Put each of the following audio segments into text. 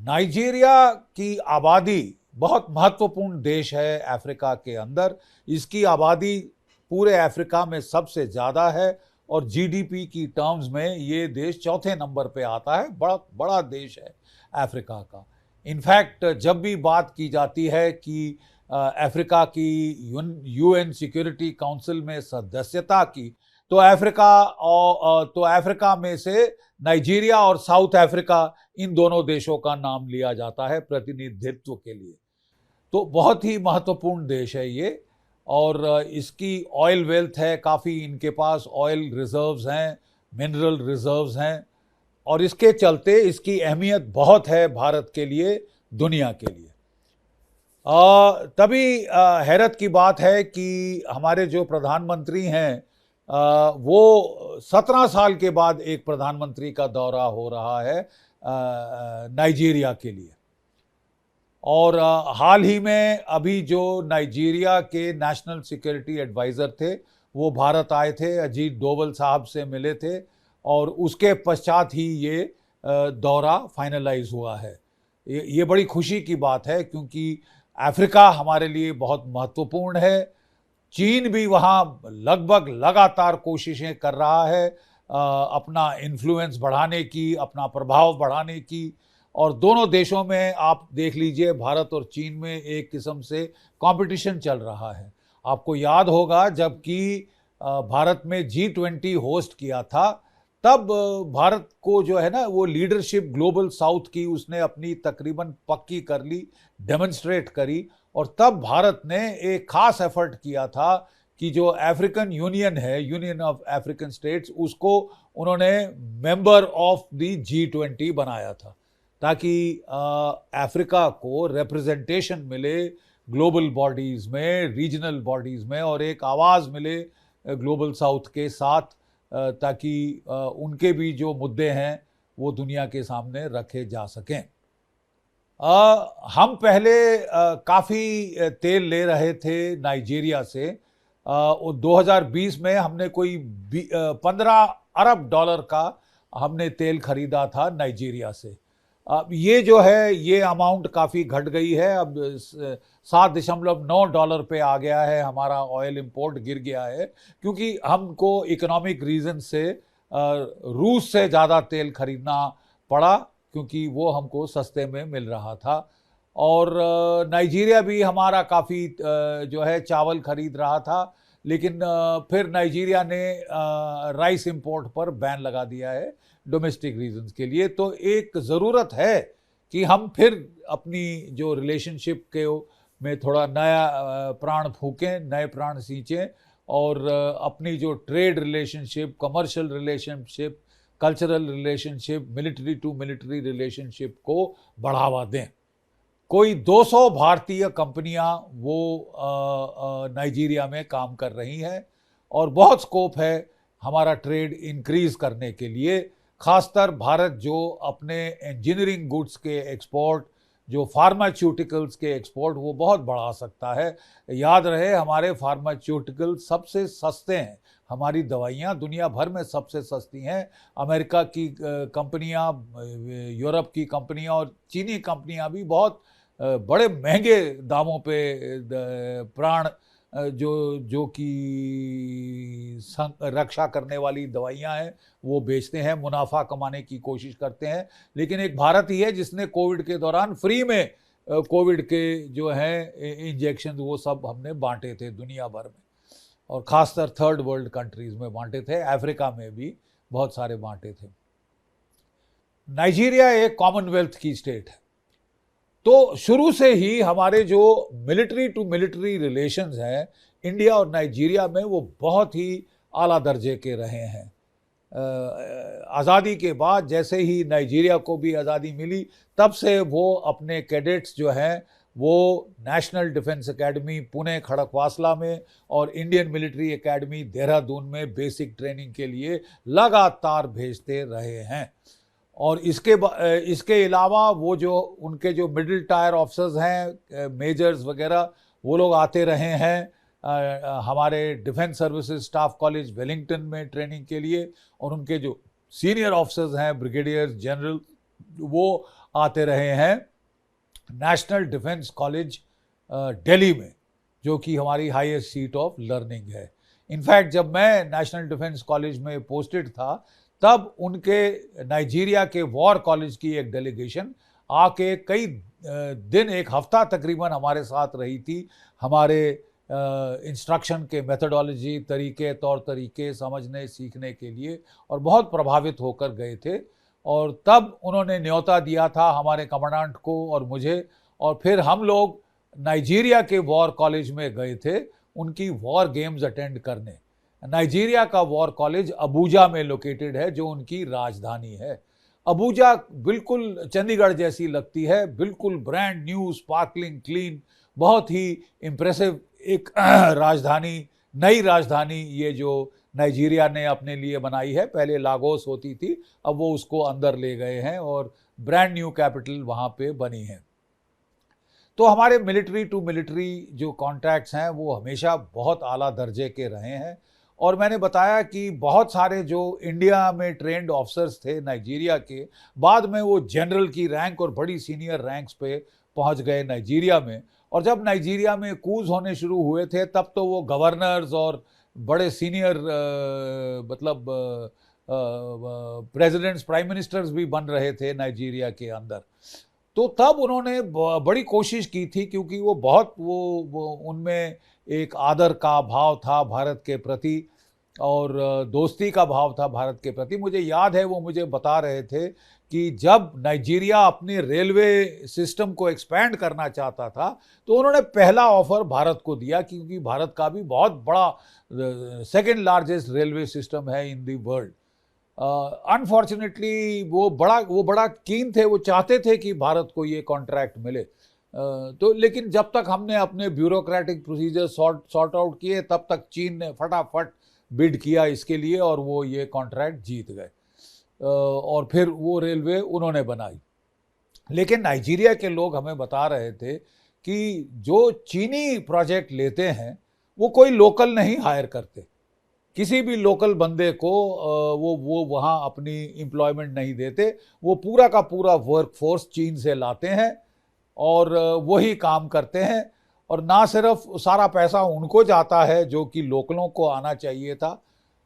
Nigeria की आबादी बहुत महत्वपूर्ण देश है अफ्रीका के अंदर। इसकी आबादी पूरे अफ्रीका में सबसे ज़्यादा है और जीडीपी की टर्म्स में ये देश चौथे नंबर पे आता है। बड़ा बड़ा देश है अफ्रीका का। इनफैक्ट जब भी बात की जाती है कि अफ्रीका की यूएन सिक्योरिटी काउंसिल में सदस्यता की, तो अफ्रीका में से नाइजीरिया और साउथ अफ्रीका, इन दोनों देशों का नाम लिया जाता है प्रतिनिधित्व के लिए। तो बहुत ही महत्वपूर्ण देश है ये। और इसकी ऑयल वेल्थ है काफ़ी, इनके पास ऑयल रिजर्व्स हैं, मिनरल रिजर्व्स हैं, और इसके चलते इसकी अहमियत बहुत है भारत के लिए, दुनिया के लिए। तभी हैरत की बात है कि हमारे जो प्रधानमंत्री हैं वो 17 साल के बाद एक प्रधानमंत्री का दौरा हो रहा है नाइजीरिया के लिए। और हाल ही में अभी जो नाइजीरिया के नेशनल सिक्योरिटी एडवाइज़र थे वो भारत आए थे, अजीत डोवल साहब से मिले थे, और उसके पश्चात ही ये दौरा फाइनलाइज हुआ है। ये बड़ी खुशी की बात है क्योंकि अफ्रीका हमारे लिए बहुत महत्वपूर्ण है। चीन भी वहाँ लगभग लगातार कोशिशें कर रहा है अपना इन्फ्लुएंस बढ़ाने की, अपना प्रभाव बढ़ाने की। और दोनों देशों में आप देख लीजिए, भारत और चीन में एक किस्म से कंपटीशन चल रहा है। आपको याद होगा जबकि भारत में G20 होस्ट किया था, तब भारत को जो है ना वो लीडरशिप ग्लोबल साउथ की उसने अपनी तकरीबन पक्की कर ली, डेमोन्स्ट्रेट करी। और तब भारत ने एक खास एफर्ट किया था कि जो अफ्रीकन यूनियन है, यूनियन ऑफ अफ्रीकन स्टेट्स, उसको उन्होंने मेंबर ऑफ द G20 बनाया था ताकि अफ्रीका को रिप्रेजेंटेशन मिले ग्लोबल बॉडीज़ में, रीजनल बॉडीज़ में, और एक आवाज़ मिले ग्लोबल साउथ के साथ, ताकि उनके भी जो मुद्दे हैं वो दुनिया के सामने रखे जा सकें। हम पहले काफ़ी तेल ले रहे थे नाइजीरिया से। 2020 में हमने कोई 15 अरब डॉलर का हमने तेल खरीदा था नाइजीरिया से। अब ये जो है ये अमाउंट काफ़ी घट गई है, अब 7.9 डॉलर पे आ गया है। हमारा ऑयल इंपोर्ट गिर गया है क्योंकि हमको इकोनॉमिक रीज़न से रूस से ज़्यादा तेल खरीदना पड़ा क्योंकि वो हमको सस्ते में मिल रहा था। और नाइजीरिया भी हमारा काफ़ी जो है चावल खरीद रहा था, लेकिन फिर नाइजीरिया ने राइस इंपोर्ट पर बैन लगा दिया है डोमेस्टिक रीजंस के लिए। तो एक ज़रूरत है कि हम फिर अपनी जो रिलेशनशिप के में थोड़ा नया प्राण फूकें, नए प्राण सींचें, और अपनी जो trade relationship, commercial relationship, cultural relationship, military to military relationship को बढ़ावा दें। कोई 200 भारतीय कंपनियां वो नाइजीरिया में काम कर रही हैं और बहुत स्कोप है हमारा ट्रेड इंक्रीज करने के लिए। खासकर भारत जो अपने इंजीनियरिंग गुड्स के एक्सपोर्ट, जो फार्मास्यूटिकल्स के एक्सपोर्ट, वो बहुत बढ़ा सकता है। याद रहे हमारे फार्मास्यूटिकल सबसे सस्ते हैं, हमारी दवाइयाँ दुनिया भर में सबसे सस्ती हैं। अमेरिका की कंपनियाँ, यूरोप की कंपनियाँ और चीनी कंपनियाँ भी बहुत बड़े महंगे दामों पे प्राण जो कि रक्षा करने वाली दवाइयाँ हैं वो बेचते हैं, मुनाफा कमाने की कोशिश करते हैं। लेकिन एक भारत ही है जिसने कोविड के दौरान फ्री में कोविड के जो हैं इंजेक्शन वो सब हमने बांटे थे दुनिया भर में, और ख़ासकर थर्ड वर्ल्ड कंट्रीज़ में बांटे थे, अफ्रीका में भी बहुत सारे बांटे थे। नाइजीरिया एक कॉमनवेल्थ की स्टेट है, तो शुरू से ही हमारे जो मिलिट्री टू मिलिट्री रिलेशंस हैं इंडिया और नाइजीरिया में वो बहुत ही आला दर्जे के रहे हैं। आज़ादी के बाद जैसे ही नाइजीरिया को भी आज़ादी मिली, तब से वो अपने कैडेट्स जो हैं वो national defence academy Pune Khadakwasla में और इंडियन मिलिट्री एकेडमी देहरादून में बेसिक ट्रेनिंग के लिए लगातार भेजते रहे हैं। और इसके अलावा वो जो उनके जो मिडिल टायर ऑफिसर्स हैं, मेजर्स वगैरह, वो लोग आते रहे हैं हमारे defence services staff college Wellington में ट्रेनिंग के लिए, और उनके जो सीनियर ऑफिसर्स हैं, ब्रिगेडियर जनरल, वो आते रहे हैं नेशनल डिफेंस कॉलेज दिल्ली में, जो कि हमारी हाईएस्ट सीट ऑफ लर्निंग है। इनफैक्ट जब मैं नेशनल डिफेंस कॉलेज में पोस्टेड था, तब उनके नाइजीरिया के वॉर कॉलेज की एक डेलीगेशन आके कई दिन, एक हफ्ता तकरीबन हमारे साथ रही थी, हमारे इंस्ट्रक्शन के मेथडोलॉजी, तरीके, तौर तरीके समझने सीखने के लिए, और बहुत प्रभावित होकर गए थे। और तब उन्होंने न्योता दिया था हमारे कमांडेंट को और मुझे, और फिर हम लोग नाइजीरिया के वॉर कॉलेज में गए थे उनकी वॉर गेम्स अटेंड करने। नाइजीरिया का वॉर कॉलेज अबूजा में लोकेटेड है, जो उनकी राजधानी है। अबूजा बिल्कुल चंडीगढ़ जैसी लगती है, बिल्कुल ब्रांड न्यू, स्पार्कलिंग क्लीन, बहुत ही इम्प्रेसिव एक राजधानी, नई राजधानी ये जो नाइजीरिया ने अपने लिए बनाई है। पहले लागोस होती थी, अब वो उसको अंदर ले गए हैं और ब्रांड न्यू कैपिटल वहाँ पे बनी है। तो हमारे मिलिट्री टू मिलिट्री जो कॉन्ट्रैक्ट्स हैं वो हमेशा बहुत आला दर्जे के रहे हैं। और मैंने बताया कि बहुत सारे जो इंडिया में ट्रेंड ऑफिसर्स थे नाइजीरिया के, बाद में वो जनरल की रैंक और बड़ी सीनियर रैंक्स पे पहुंच गए नाइजीरिया में। और जब नाइजीरिया में कूज होने शुरू हुए थे, तब तो वो गवर्नर्स और बड़े सीनियर मतलब प्रेसिडेंट्स, प्राइम मिनिस्टर्स भी बन रहे थे नाइजीरिया के अंदर। तो तब उन्होंने बड़ी कोशिश की थी, क्योंकि वो बहुत वो उनमें एक आदर का भाव था भारत के प्रति और दोस्ती का भाव था भारत के प्रति। मुझे याद है वो मुझे बता रहे थे कि जब नाइजीरिया अपने रेलवे सिस्टम को एक्सपैंड करना चाहता था, तो उन्होंने पहला ऑफर भारत को दिया, क्योंकि भारत का भी बहुत बड़ा सेकेंड लार्जेस्ट रेलवे सिस्टम है इन दी वर्ल्ड। अनफॉर्चुनेटली वो बड़ा कीन थे, वो चाहते थे कि भारत को ये कॉन्ट्रैक्ट मिले। तो लेकिन जब तक हमने अपने ब्यूरोक्रेटिक प्रोसीजर सॉर्ट आउट किए, तब तक चीन ने फटाफट बिड किया इसके लिए और वो ये कॉन्ट्रैक्ट जीत गए और फिर वो रेलवे उन्होंने बनाई। लेकिन नाइजीरिया के लोग हमें बता रहे थे कि जो चीनी प्रोजेक्ट लेते हैं वो कोई लोकल नहीं हायर करते, किसी भी लोकल बंदे को वो वहाँ अपनी एम्प्लॉयमेंट नहीं देते। वो पूरा का पूरा वर्कफोर्स चीन से लाते हैं और वही काम करते हैं। और ना सिर्फ सारा पैसा उनको जाता है जो कि लोकलों को आना चाहिए था,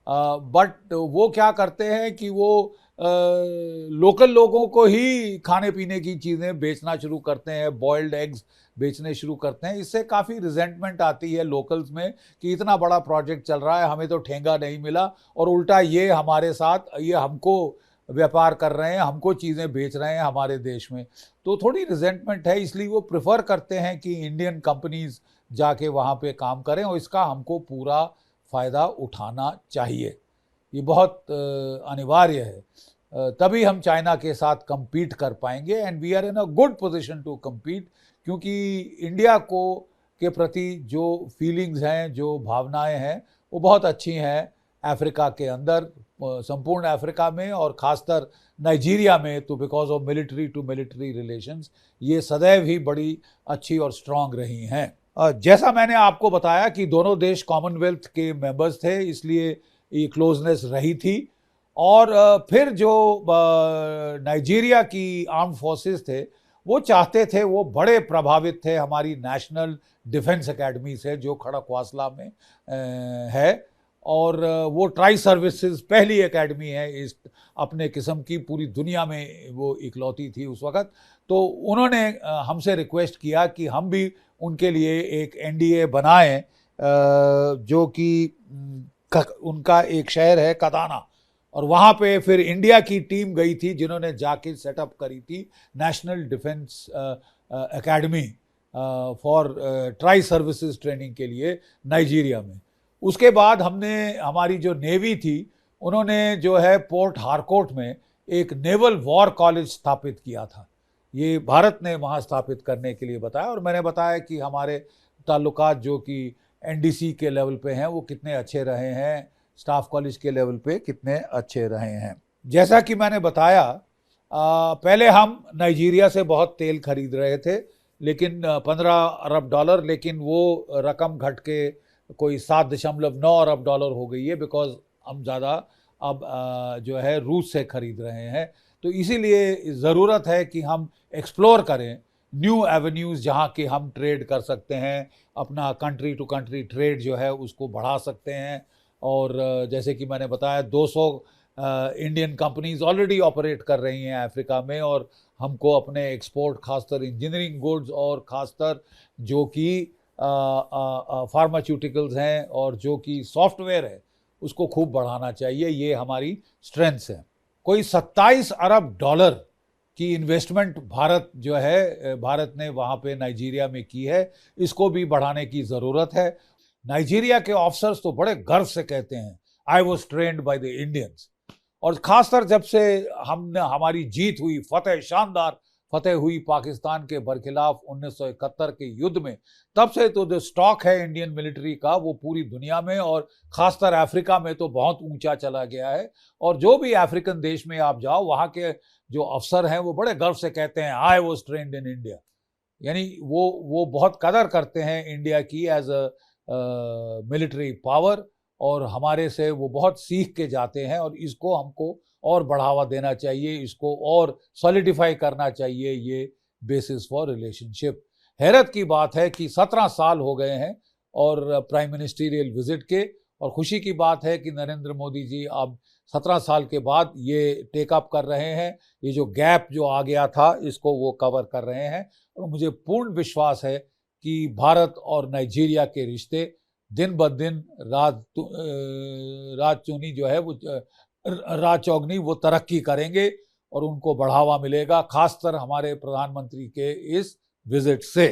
बट वो क्या करते हैं कि वो लोकल लोगों को ही खाने पीने की चीज़ें बेचना शुरू करते हैं, बॉइल्ड एग्स बेचने शुरू करते हैं। इससे काफ़ी रिजेंटमेंट आती है लोकल्स में कि इतना बड़ा प्रोजेक्ट चल रहा है, हमें तो ठेंगा नहीं मिला, और उल्टा ये हमारे साथ, ये हमको व्यापार कर रहे हैं, हमको चीज़ें बेच रहे हैं हमारे देश में। तो थोड़ी रिजेंटमेंट है, इसलिए वो प्रेफर करते हैं कि इंडियन कंपनीज जाके वहाँ पे काम करें, और इसका हमको पूरा फ़ायदा उठाना चाहिए। ये बहुत अनिवार्य है, तभी हम चाइना के साथ compete कर पाएंगे। And we are in a good position to compete, क्योंकि इंडिया को के प्रति जो फीलिंग्स हैं, जो भावनाएं हैं, वो बहुत अच्छी हैं अफ्रीका के अंदर, संपूर्ण अफ्रीका में और ख़ासतर नाइजीरिया में। तो because of military to military relations ये सदैव ही बड़ी अच्छी और स्ट्रांग रही हैं। जैसा मैंने आपको बताया कि दोनों देश कॉमनवेल्थ के मेंबर्स थे, इसलिए ये क्लोजनेस रही थी। और फिर जो नाइजीरिया की आर्म फोर्सेस थे, वो चाहते थे, वो बड़े प्रभावित थे हमारी नेशनल डिफेंस एकेडमी से जो खड़कवासला में है। और वो ट्राई सर्विसेज पहली एकेडमी है इस अपने किस्म की, पूरी दुनिया में वो इकलौती थी उस वक़्त। तो उन्होंने हमसे रिक्वेस्ट किया कि हम भी उनके लिए एक एनडीए बनाएं, जो कि उनका एक शहर है कदाना, और वहाँ पे फिर इंडिया की टीम गई थी जिन्होंने जाके सेटअप करी थी national defence academy for tri services training के लिए नाइजीरिया में। उसके बाद हमने, हमारी जो नेवी थी, उन्होंने जो है पोर्ट हारकोट में एक नेवल वॉर कॉलेज स्थापित किया था। ये भारत ने वहाँ स्थापित करने के लिए बताया, और मैंने बताया कि हमारे ताल्लुकात जो कि एनडीसी के लेवल पे हैं वो कितने अच्छे रहे हैं, स्टाफ कॉलेज के लेवल पे कितने अच्छे रहे हैं। जैसा कि मैंने बताया, पहले हम नाइजीरिया से बहुत तेल खरीद रहे थे, लेकिन 15 अरब डॉलर, लेकिन वो रकम घट के कोई 7.9 अरब डॉलर हो गई है, बिकॉज हम ज़्यादा अब जो है रूस से ख़रीद रहे हैं। तो इसीलिए ज़रूरत है कि हम एक्सप्लोर करें न्यू एवेन्यूज़ जहाँ के हम ट्रेड कर सकते हैं, अपना कंट्री टू कंट्री ट्रेड जो है उसको बढ़ा सकते हैं। और जैसे कि मैंने बताया 200 इंडियन कंपनीज ऑलरेडी ऑपरेट कर रही हैं अफ्रीका में, और हमको अपने एक्सपोर्ट खासकर इंजीनियरिंग गुड्स और खासकर जो कि फार्मास्यूटिकल्स हैं और जो कि सॉफ्टवेयर है उसको खूब बढ़ाना चाहिए। ये हमारी स्ट्रेंथ्स हैं। कोई 27 अरब डॉलर की इन्वेस्टमेंट भारत जो है भारत ने वहाँ पे नाइजीरिया में की है, इसको भी बढ़ाने की ज़रूरत है। नाइजीरिया के ऑफिसर्स तो बड़े गर्व से कहते हैं I was trained by the Indians. और खासकर जब से हमारी जीत हुई, शानदार फतेह हुई पाकिस्तान के बरखिलाफ 1971 के युद्ध में, तब से तो जो स्टॉक है इंडियन मिलिट्री का वो पूरी दुनिया में और खासकर अफ्रीका में तो बहुत ऊंचा चला गया है। और जो भी अफ्रीकन देश में आप जाओ, वहाँ के जो अफसर हैं वो बड़े गर्व से कहते हैं I was trained in India. यानी वो बहुत कदर करते हैं इंडिया की एज अ मिलिट्री पावर, और हमारे से वो बहुत सीख के जाते हैं। और इसको हमको और बढ़ावा देना चाहिए, इसको और सॉलिडिफाई करना चाहिए, ये बेसिस फॉर रिलेशनशिप। हैरत की बात है कि 17 साल हो गए हैं और प्राइम मिनिस्टीरियल विजिट के, और खुशी की बात है कि नरेंद्र मोदी जी अब 17 साल के बाद ये टेकअप कर रहे हैं। ये जो गैप जो आ गया था इसको वो कवर कर रहे हैं। और मुझे पूर्ण विश्वास है कि भारत और नाइजीरिया के रिश्ते दिन ब दिन राज चौनी जो है वो राज चौगनी वो तरक्की करेंगे और उनको बढ़ावा मिलेगा, खासकर हमारे प्रधानमंत्री के इस विजिट से।